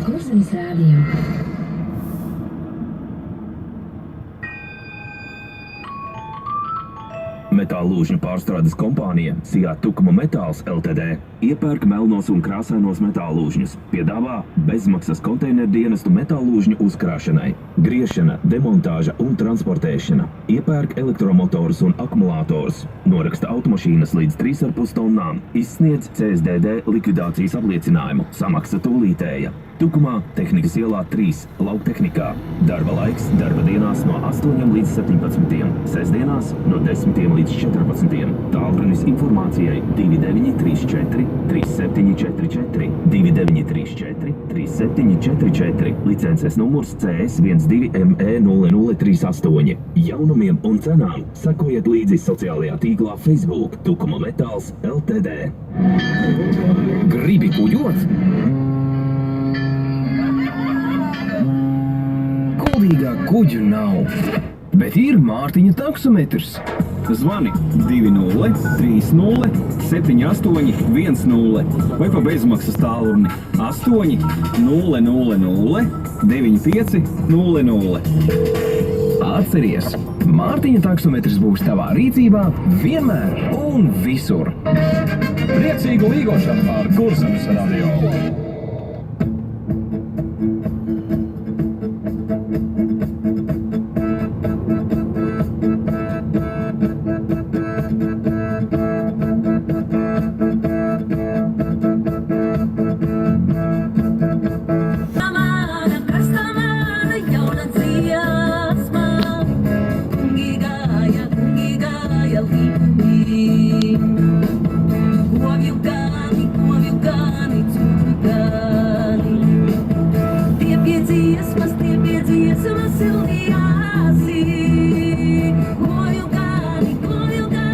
Kurzemes radio. Metāla lūžņu pārstrādes kompānija Sijāt Tukuma Metāls Ltd. iepērk melnos un krāsainos metāla lūžņus, piedāvā bezmaksas konteineru dienestu metāla lūžņu uzkrāšanai, griešana, demontāža un transportēšana, iepērk elektromotorus un akumulātorus, noraksta automašīnas līdz 3,5 tonnām, izsniedz CSDD likvidācijas apliecinājumu, samaksa tūlītēja. Tukumā, Tehnikas ielā 3, lauktehnikā. Darba laiks darba dienās no 8 līdz 17, sestdienās no 10 līdz 14. Tālrunis informācijai 2934 3744, 2934 3744, licences numurs CS12ME0038. Jaunumiem un cenām sekojiet līdzi sociālajā tīklā Facebook Tukuma Metāls Ltd. Gribi kuģot? Kuldīgā kuģu nav, bet ir Mārtiņa taksometrs. Zvani 2030 7810 vai pa bezmaksas tālruni 800 9500. Atceries, Mārtiņa taksometrs būs tavā rīcībā vienmēr un visur. Priecīgu līgošanu ar Kurzemes radio! Your